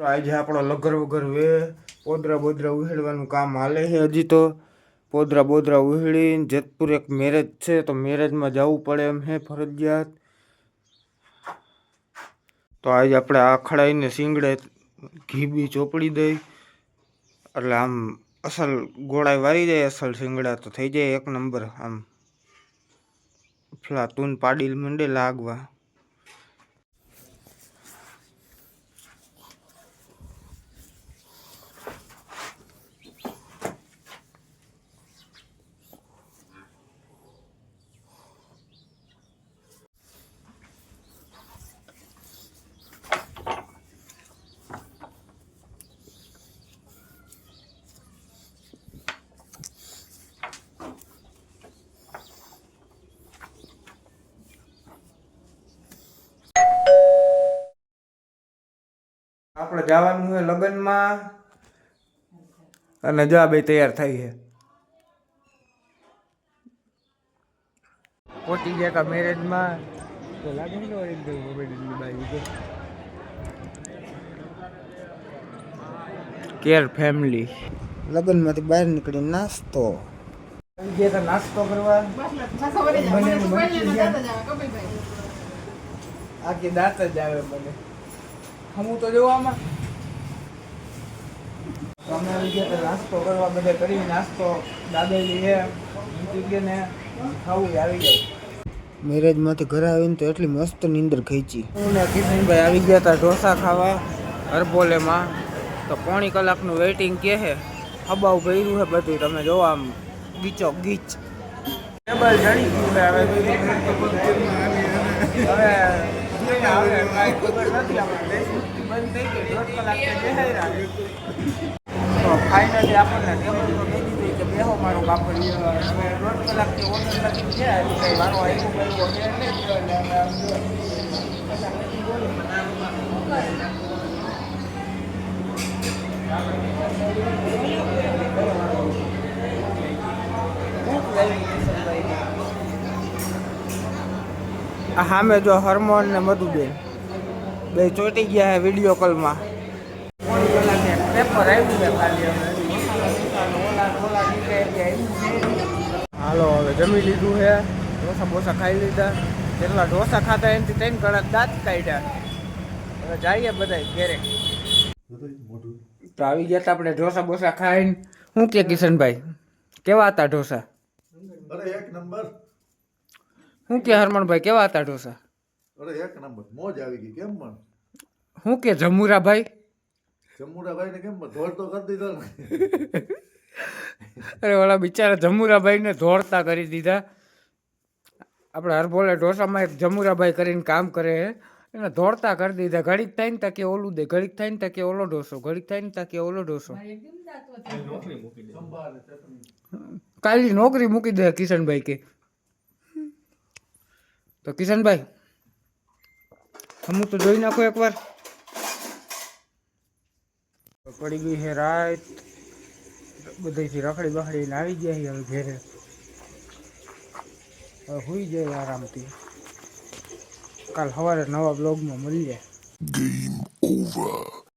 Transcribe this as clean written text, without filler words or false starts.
આજે આપણો લગર વગર વે પોદરા બોદરા ઉહેડવાનું કામ હાલે છે હજી તો પોદરા બોદરા ઉહેડીને જેતપુર એક મેરેજ છે તો મેરેજમાં જવું પડે એમ હે ફરજિયાત. તો આજે આપણે આ ખડાઈને શીંગડે ઘી બી ચોપડી દઈ એટલે આમ અસલ ગોળાઈ વારી જાય અસલ શીંગડા તો થઈ જાય એક નંબર. આમ ફલા તૂન પાડી મંડે લાગવા. આપણે જવાનું છે લગ્નમાં અને જા બે તૈયાર થઈ છે. પહોંચી ગયા કા મેરેજમાં તો લાગે ને એકદમ મોબાઈલની બાઈ કેર ફેમિલી. લગ્નમાંથી બહાર નીકળી નાસ્તો ગયા નાસ્તો કરવા આખી દાંત જ આવે મને હું તો જોવામાં અમે આવી ગયા નાસ્તો કરવા બધે કરી નાસ્તો દાદેલી હે ને ખાવું આવી જાય. મેરેજમાંથી ઘરે આવીને તો એટલી મસ્ત નીંદર ખેંચી. હું ને કિશનભાઈ આવી ગયા હતા ઢોસા ખાવા હરબોલેમાં તો પોણી કલાકનું વેઇટિંગ કે છે. હબાવ ભર્યું છે બધું તમે જોવો આમ ગીચો ગીચ ટેબલ જડી ગયું હવે તો ફાઇનલી આપણને ટેબલ તો કહી દીધું કે બેહો મારું કાપડ હવે 1.5 કલાકથી ઓર્ડર નથી છે કંઈ વારો આવ્યો કર્યો છે એટલે અમે આમ હા મેં જો હરમોન ને મધુબેન બે ચોટી ગયા હે વિડીયો કોલમાં. પેપર આવ્યું છે ખાલી હાલો હવે જમી લીધું છે. ઢોસા બોસા ખાઈ લીધા. જેટલા ઢોસા ખાતા એનાથી 3 કલાક દાંત કાઢ્યા. હવે જઈએ બધા ઘેરે. તો આવી ગયા આપણે ઢોસા બોસા ખાઈને. શું કે કિશનભાઈ કેવા હતા ઢોસા? અરે એક નંબર. શું કે હરમણભાઈ કેવા હતા ઢોસા? અરે એક નંબર મોજ આવી ગઈ. કેમ પણ શું કે જમુરાભાઈ? જમુરાભાઈ ને કેમ ધોળ તો કરી દીધો ને. અરે ઓલા બિચારા જમુરાભાઈ ને ધોળતા કરી દીધા. આપણે હરભોલે ઢોસામાં એક જમુરાભાઈ કરીને કામ કરે છે એને ધોળતા કરી દીધા. ઘડીક થાય ને તાકે ઓલું દે, ઘડીક થાય ને તાકે ઓલો ઢોસો, ઘડીક થાય ને તાકે ઓલો ઢોસો. કાલની નોકરી મૂકી દે કિશનભાઈ કે. તો કિશનભાઈ હું તો જોઈ નાખો એકવાર. પડી ગઈ છે રાત. બધાથી રખડી બખડીને આવી ગયા છે હવે ઘેરે. હવે સુઈ જાય આરામથી. કાલ સવારે નવા બ્લોગમાં મળીએ. Game over.